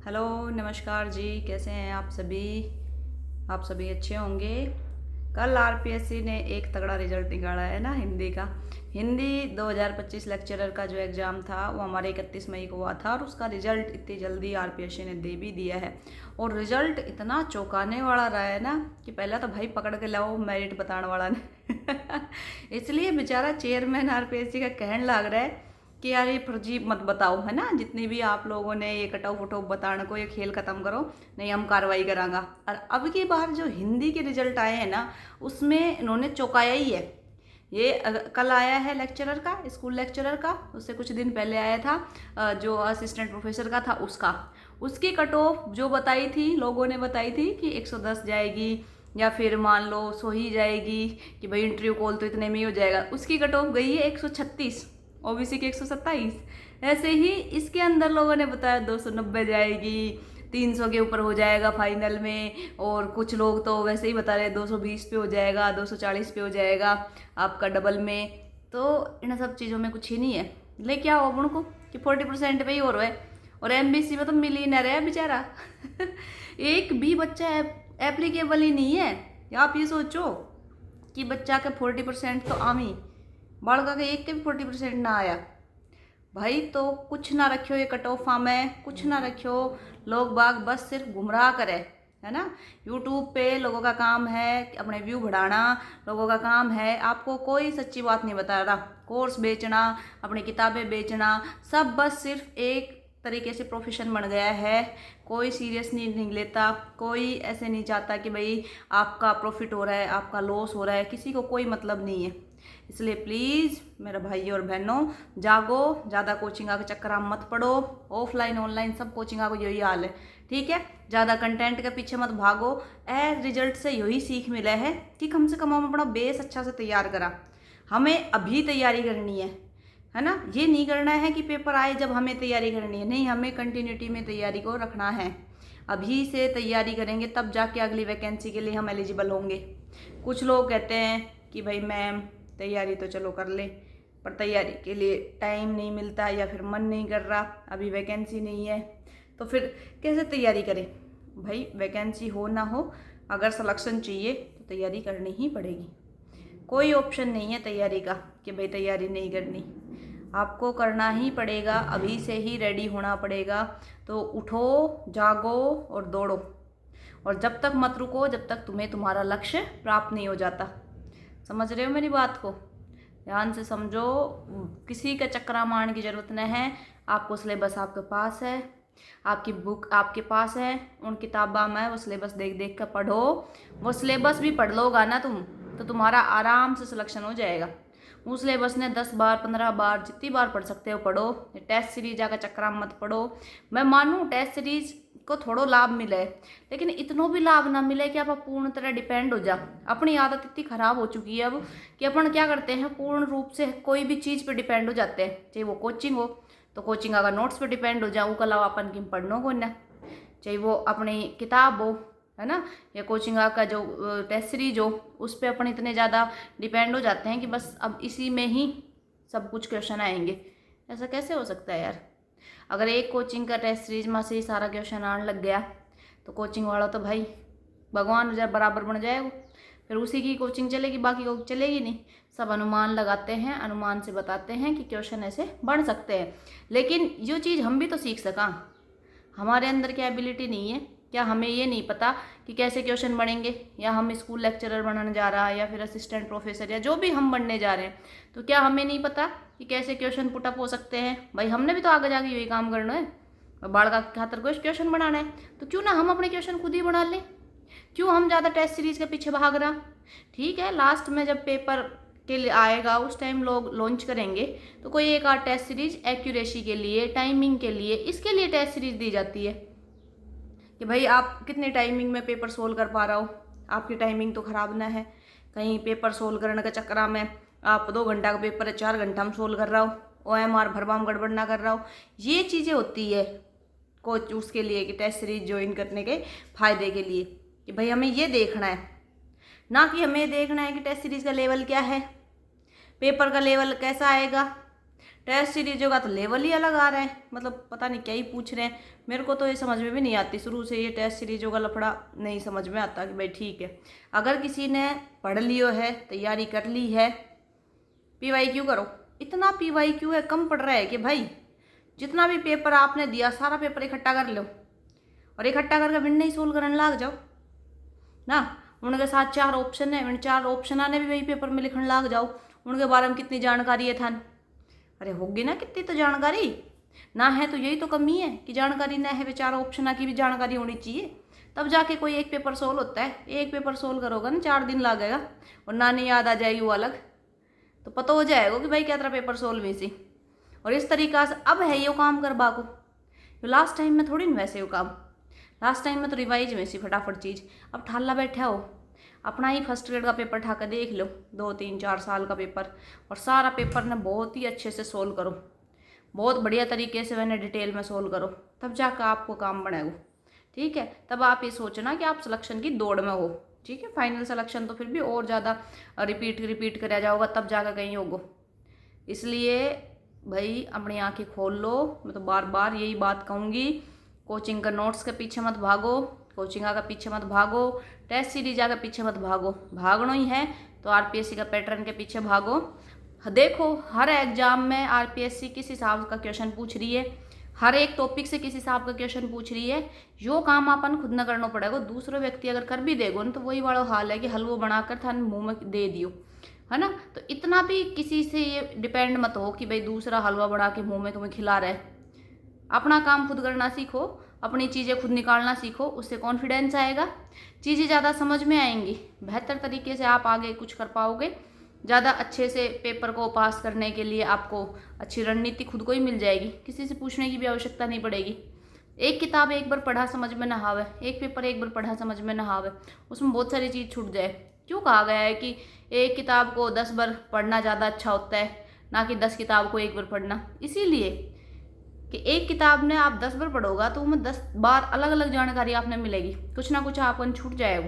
Hello, नमस्कार जी। कैसे हैं आप सभी अच्छे होंगे। कल आरपीएससी ने एक तगड़ा रिजल्ट निकाला है ना हिंदी का। हिंदी 2025 लेक्चरर का जो एग्ज़ाम था वो हमारे 31 मई को हुआ था और उसका रिजल्ट इतनी जल्दी आरपीएससी ने दे भी दिया है। और रिजल्ट इतना चौंकाने वाला रहा है ना कि पहला तो भाई पकड़ के लाओ मेरिट बताने वाला ने इसलिए बेचारा चेयरमैन आरपीएससी का कहने लग रहा है कि यार ये फर्जी मत बताओ, है ना। जितनी भी आप लोगों ने ये कटाव फटाव बताने को ये खेल खत्म करो, नहीं हम कार्रवाई करांगा। और अब की बार जो हिंदी के रिजल्ट आए हैं ना उसमें इन्होंने चौंकाया ही है। ये कल आया है लेक्चरर का, स्कूल लेक्चरर का, उससे कुछ दिन पहले आया था जो असिस्टेंट प्रोफेसर का था उसकी कट ऑफ जो बताई थी, लोगों ने बताई थी कि 110 जाएगी या फिर मान लो 100 ही जाएगी कि भाई इंटरव्यू कॉल तो इतने में ही हो जाएगा। उसकी कट ऑफ गई है 136, ओबीसी की 127। ऐसे ही इसके अंदर लोगों ने बताया 290 जाएगी, 300 के ऊपर हो जाएगा फाइनल में। और कुछ लोग तो वैसे ही बता रहे 220 पे हो जाएगा, 240 पे हो जाएगा आपका डबल में। तो इन सब चीज़ों में कुछ ही नहीं है। ले क्या हो अब उनको कि 40% पे ही हो रहा है। और एमबीसी में तो मिलीनियर है बेचारा एक भी बच्चा एप्लीकेबल ही नहीं है। आप ये सोचो कि बच्चा का 40% तो आम ही, बालका के एक के भी 40% ना आया भाई। तो कुछ ना रखियो ये कट ऑफ में, कुछ ना रखियो। लोग बाग बस सिर्फ गुमराह करे, है ना। यूट्यूब पे लोगों का काम है अपने व्यू बढ़ाना, लोगों का काम है आपको कोई सच्ची बात नहीं बता रहा। कोर्स बेचना, अपनी किताबें बेचना, सब बस सिर्फ एक तरीके से प्रोफेशन बन गया है। कोई सीरियस नहीं लेता, कोई ऐसे नहीं चाहता कि भाई आपका प्रॉफिट हो रहा है, आपका लॉस हो रहा है, किसी को कोई मतलब नहीं है। इसलिए प्लीज़ मेरा भाई और बहनों जागो, ज़्यादा कोचिंग का चक्कर आप मत पड़ो। ऑफलाइन ऑनलाइन सब कोचिंग को यही हाल है, ठीक है। ज़्यादा कंटेंट के पीछे मत भागो। रिजल्ट से यही सीख मिला है कि कम से कम हम अपना बेस अच्छा से तैयार करा। हमें अभी तैयारी करनी है ना। ये नहीं करना है कि पेपर आए जब हमें तैयारी करनी है, नहीं, हमें कंटिन्यूटी में तैयारी को रखना है। अभी से तैयारी करेंगे तब जाके अगली वैकेंसी के लिए हम एलिजिबल होंगे। कुछ लोग कहते हैं कि भाई मैम तैयारी तो चलो कर ले, पर तैयारी के लिए टाइम नहीं मिलता या फिर मन नहीं कर रहा, अभी वैकेंसी नहीं है, तो फिर कैसे तैयारी करें। भाई वैकेंसी हो ना हो, अगर सिलेक्शन चाहिए तो तैयारी करनी ही पड़ेगी। कोई ऑप्शन नहीं है तैयारी का कि भाई तैयारी नहीं करनी, आपको करना ही पड़ेगा। अभी से ही रेडी होना पड़ेगा। तो उठो, जागो और दौड़ो। और जब तक मत रुको जब तक तुम्हें तुम्हारा लक्ष्य प्राप्त नहीं हो जाता। समझ रहे हो मेरी बात को? ध्यान से समझो। किसी का चक्करा मारने की ज़रूरत नहीं है। आपको सिलेबस आपके पास है, आपकी बुक आपके पास है, उन किताबा में वो सिलेबस देख देख कर पढ़ो। वो सिलेबस भी पढ़ लोगा ना तुम तो तुम्हारा आराम से सिलेक्शन हो जाएगा। उस सिलेबस ने 10 बार 15 बार जितनी बार पढ़ सकते हो पढ़ो। टेस्ट सीरीज का चक्कर मत पढ़ो। मैं मानूँ टेस्ट सीरीज को थोड़ो लाभ मिले, लेकिन इतनो भी लाभ ना मिले कि आप पूर्ण तरह डिपेंड हो जा। अपनी आदत इतनी खराब हो चुकी है अब कि अपन क्या करते हैं, पूर्ण रूप से कोई भी चीज़ पे डिपेंड हो जाते हैं। चाहे वो कोचिंग हो तो कोचिंग अगर नोट्स पे डिपेंड हो जाऊँ, अलावा अपन की पढ़नो को ना, चाहे वो अपनी किताब हो, है ना, या कोचिंग का जो टेस्ट सीरीज हो, उस पर अपन इतने ज़्यादा डिपेंड हो जाते हैं कि बस अब इसी में ही सब कुछ क्वेश्चन आएंगे। ऐसा कैसे हो सकता है यार। अगर एक कोचिंग का टेस्ट सीरीज में से ही सारा क्वेश्चन आने लग गया तो कोचिंग वाला तो भाई भगवान जब बराबर बन जाएगा। फिर उसी की कोचिंग चलेगी, बाकी को चलेगी नहीं। सब अनुमान लगाते हैं, अनुमान से बताते हैं कि क्वेश्चन ऐसे बन सकते हैं। लेकिन जो चीज़ हम भी तो सीख सका, हमारे अंदर क्या एबिलिटी नहीं है क्या? हमें ये नहीं पता कि कैसे क्वेश्चन बनेंगे, या हम स्कूल लेक्चरर बनने जा रहा है या फिर असिस्टेंट प्रोफेसर या जो भी हम बनने जा रहे हैं, तो क्या हमें नहीं पता कि कैसे क्वेश्चन पुटअप हो सकते हैं? भाई हमने भी तो आगे जाके यही काम करना है, बाढ़ का खातर कोई क्वेश्चन बनाना है, तो क्यों ना हम अपने क्वेश्चन खुद ही बना लें। क्यों हम ज़्यादा टेस्ट सीरीज के पीछे भाग रहा। ठीक है, लास्ट में जब पेपर के लिए आएगा उस टाइम लोग लॉन्च करेंगे तो कोई एक आध टेस्ट सीरीज एक्यूरेसी के लिए, टाइमिंग के लिए, इसके लिए टेस्ट सीरीज दी जाती है कि भाई आप कितने टाइमिंग में पेपर सोल्व कर पा रहा हो। आपकी टाइमिंग तो ख़राब ना है, कहीं पेपर सोल्व करने के चक्कर में आप 2 घंटा का पेपर है 4 घंटा में सोल्व कर रहा हो, OMR भरवाम गड़बड़ ना कर रहा हो। ये चीज़ें होती है कोच उसके लिए कि टेस्ट सीरीज ज्वाइन करने के फ़ायदे के लिए, कि भाई हमें ये देखना है, ना कि हमें देखना है कि टेस्ट सीरीज का लेवल क्या है, पेपर का लेवल कैसा आएगा। टेस्ट सीरीजों का तो लेवल ही अलग आ रहा है, मतलब पता नहीं क्या ही पूछ रहे हैं। मेरे को तो ये समझ में भी नहीं आती, शुरू से ये टेस्ट सीरीजों का लफड़ा नहीं समझ में आता कि भाई ठीक है, अगर किसी ने पढ़ लियो है, तैयारी कर ली है, PYQ करो। इतना PYQ है, कम पड़ रहा है कि भाई जितना भी पेपर आपने दिया सारा पेपर इकट्ठा कर लो और इकट्ठा करके विन नहीं सोल्व करने लाग जाओ ना। उनके साथ 4 ऑप्शन है, उन 4 ऑप्शन आने भी वही पेपर में लिखने लाग जाओ। उनके बारे में कितनी जानकारी है थान? अरे होगी ना कितनी तो जानकारी ना है, तो यही तो कमी है कि जानकारी ना है। वे 4 ऑप्शन की भी जानकारी होनी चाहिए, तब जाके कोई एक पेपर सोल्व होता है। एक पेपर सोल्व करोगे ना 4 दिन लगेगा और ना नहीं याद आ जाएगी वो अलग, तो पता हो जाएगा कि भाई क्या तरह पेपर सोल्व हुई सी। और इस तरीका से अब है ये काम कर बाको, लास्ट टाइम में थोड़ी न वैसे वो काम। लास्ट टाइम में तो रिवाइज में सी फटाफट चीज़। अब ठाला बैठा हो, अपना ही फर्स्ट ग्रेड का पेपर ठाकर देख लो, 2, 3, 4 साल का पेपर, और सारा पेपर ने बहुत ही अच्छे से सोल्व करो, बहुत बढ़िया तरीके से मैंने डिटेल में सोल्व करो, तब जाकर आपको काम बनेगा। ठीक है, तब आप ये सोचना कि आप सिलेक्शन की दौड़ में हो। ठीक है, फाइनल सिलेक्शन तो फिर भी और ज़्यादा रिपीट कराया जाओगा, तब जाकर कहीं होगा। इसलिए भाई अपनी आंखें खोल लो, मैं तो बार बार यही बात कहूँगी। कोचिंग का नोट्स के पीछे मत भागो, कोचिंग का पीछे मत भागो, टेस्ट सीरीज के पीछे मत भागो। भागना ही है तो RPSC का पैटर्न के पीछे भागो। देखो हर एग्जाम में RPSC किस हिसाब का क्वेश्चन पूछ रही है, हर एक टॉपिक से किस हिसाब का क्वेश्चन पूछ रही है। जो काम अपन खुद न करना पड़ेगा, दूसरे व्यक्ति अगर कर भी देगो ना, तो वही वाला हाल है कि हलवो बनाकर थाने मुँह में दे दियो, है ना। तो इतना भी किसी से ये डिपेंड मत हो कि भाई दूसरा हलवा बना के मुँह में तुम्हें खिला रहा है। अपना काम खुद करना सीखो, अपनी चीज़ें खुद निकालना सीखो, उससे कॉन्फिडेंस आएगा, चीज़ें ज़्यादा समझ में आएंगी, बेहतर तरीके से आप आगे कुछ कर पाओगे। ज़्यादा अच्छे से पेपर को पास करने के लिए आपको अच्छी रणनीति खुद को ही मिल जाएगी, किसी से पूछने की भी आवश्यकता नहीं पड़ेगी। एक किताब एक बार पढ़ा समझ में ना आवे, एक पेपर एक बार पढ़ा समझ में ना आवे, उसमें बहुत सारी चीज़ छूट जाए। क्यों कहा गया है कि एक किताब को 10 बार पढ़ना ज़्यादा अच्छा होता है, ना कि 10 किताब को एक बार पढ़ना। इसीलिए कि एक किताब ने आप 10 बार पढ़ोगा तो उसमें 10 बार अलग अलग जानकारी आपने मिलेगी, कुछ ना कुछ आपको छूट जाएगा।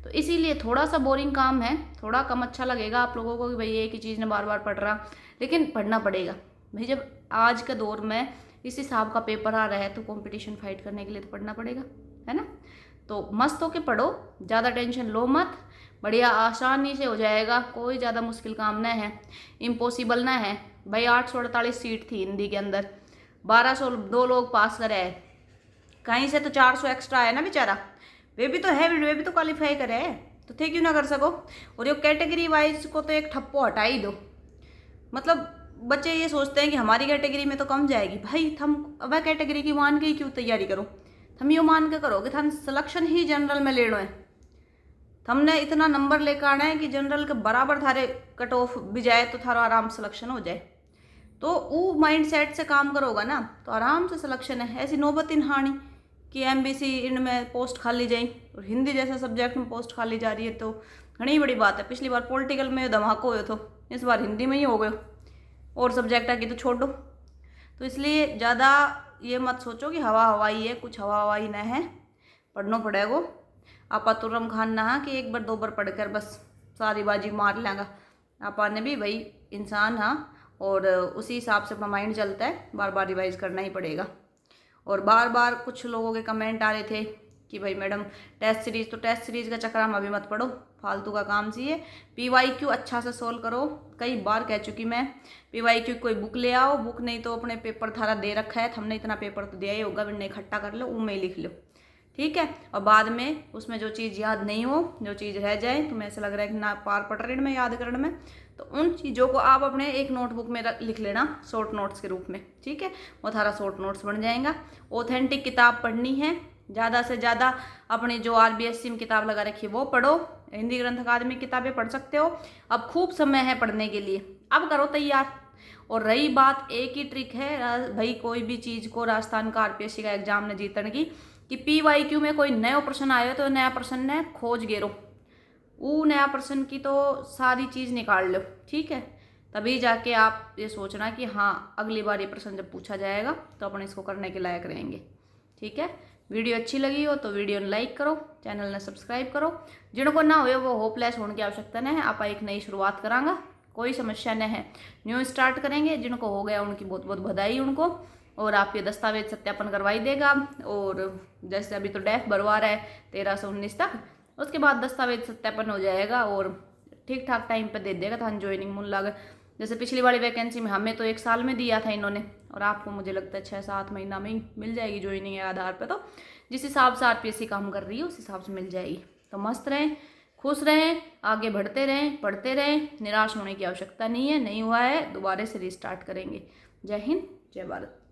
तो इसीलिए थोड़ा सा बोरिंग काम है, थोड़ा कम अच्छा लगेगा आप लोगों को कि भाई एक ही चीज़ ने बार बार पढ़ रहा, लेकिन पढ़ना पड़ेगा भाई। जब आज के दौर में इस हिसाब का पेपर आ रहा है तो कंपटीशन फाइट करने के लिए तो पढ़ना पड़ेगा, है ना। तो मस्त होके पढ़ो, ज़्यादा टेंशन लो मत, बढ़िया आसानी से हो जाएगा, कोई ज़्यादा मुश्किल काम ना है, इम्पॉसिबल ना है भाई। 848 सीट थी हिंदी के अंदर, 1202 लोग पास करे है, कहीं से तो 400 एक्स्ट्रा है ना बेचारा, वे भी तो है, वे भी तो क्वालिफाई करे है, तो थे क्यों ना कर सको। और ये कैटेगरी वाइज को तो एक ठप्पो हटा ही दो। मतलब बच्चे ये सोचते हैं कि हमारी कैटेगरी में तो कम जाएगी, भाई थम वह कैटेगरी की मान के ही क्यों तैयारी करो, थम यो मान के करो कि थम सिलेक्शन ही जनरल में लेना है, हमने इतना नंबर लेकर आना है कि जनरल के बराबर थारे कट ऑफ भी जाए तो थारा आराम सिलेक्शन हो जाए। तो वो माइंड सेट से काम करोगा ना तो आराम से सिलेक्शन है। ऐसी नौबत हानि कि MBC इनमें पोस्ट खाली जाए और हिंदी जैसा सब्जेक्ट में पोस्ट खाली जा रही है, तो घनी बड़ी बात है। पिछली बार पॉलिटिकल में धमाका हुए तो इस बार हिंदी में ही हो गए, और सब्जेक्ट आगे तो छोड़ दो। तो इसलिए ज़्यादा ये मत सोचो कि हवा हवाई है, कुछ हवा हवाई न है, पढ़ना पड़ेगा। आपा तुरम खान ना कि एक बार 2 बार पढ़कर बस सारी बाजी मार लेंगा। आपा ने भी वही इंसान हाँ, और उसी हिसाब से अपना माइंड चलता है, बार बार रिवाइज करना ही पड़ेगा। और बार बार कुछ लोगों के कमेंट आ रहे थे कि भाई मैडम टेस्ट सीरीज़, तो टेस्ट सीरीज़ का चक्कर हम अभी मत पढ़ो, फालतू का काम सी है। PYQ अच्छा से सोल्व करो, कई बार कह चुकी मैं। PYQ कोई बुक ले आओ, बुक नहीं तो अपने पेपर थारा दे रखा है, हमने इतना पेपर तो दिया ही होगा, बिना इकट्ठा कर लो, उनमें ही लिख लो, ठीक है। और बाद में उसमें जो चीज़ याद नहीं हो, जो चीज़ रह जाए, तुम्हें ऐसा लग रहा है कि ना पार पड़ रही में याद करने में, तो उन चीज़ों को आप अपने एक नोटबुक में लिख लेना शॉर्ट नोट्स के रूप में, ठीक है। वो थारा शॉर्ट नोट्स बन जाएगा। ऑथेंटिक किताब पढ़नी है, ज़्यादा से ज़्यादा अपनी जो RBSC में किताब लगा रखी है वो पढ़ो। हिंदी ग्रंथ अकादमी किताबें पढ़ सकते हो, अब खूब समय है पढ़ने के लिए, अब करो तैयार। और रही बात, एक ही ट्रिक है भाई, कोई भी चीज़ को राजस्थान का RPSC का एग्जाम ने जीतने की, कि PYQ में कोई नया प्रश्न आए तो नया प्रश्न ने खोज गेरो, वो नया प्रश्न की तो सारी चीज़ निकाल लो, ठीक है। तभी जाके आप ये सोचना कि हाँ अगली बार ये प्रश्न जब पूछा जाएगा तो अपन इसको करने के लायक रहेंगे, ठीक है। वीडियो अच्छी लगी हो तो वीडियो ने लाइक करो, चैनल ने सब्सक्राइब करो। जिनको ना हो वो होपलेस होने की आवश्यकता नहीं है, आप एक नई शुरुआत करांगा, कोई समस्या न है। न्यू स्टार्ट करेंगे, जिनको हो गया उनकी बहुत बहुत बधाई उनको। और आपके दस्तावेज सत्यापन करवाई देगा। और जैसे अभी तो डेफ भरवा रहा है 13 से 19 तक, उसके बाद दस्तावेज सत्यापन हो जाएगा और ठीक ठाक टाइम पे दे देगा था ज्वाइनिंग मूल लागत। जैसे पिछली वाली वैकेंसी में हमें तो 1 साल में दिया था इन्होंने, और आपको मुझे लगता है 6-7 महीना में ही मिल जाएगी ज्वाइनिंग के आधार पे। तो जिस हिसाब से आरपीएससी काम कर रही है उस हिसाब से मिल जाएगी। तो मस्त रहें, खुश रहें, आगे बढ़ते रहें, पढ़ते रहें, निराश होने की आवश्यकता नहीं है। नहीं हुआ है दोबारा से रिस्टार्ट करेंगे। जय हिंद, जय भारत।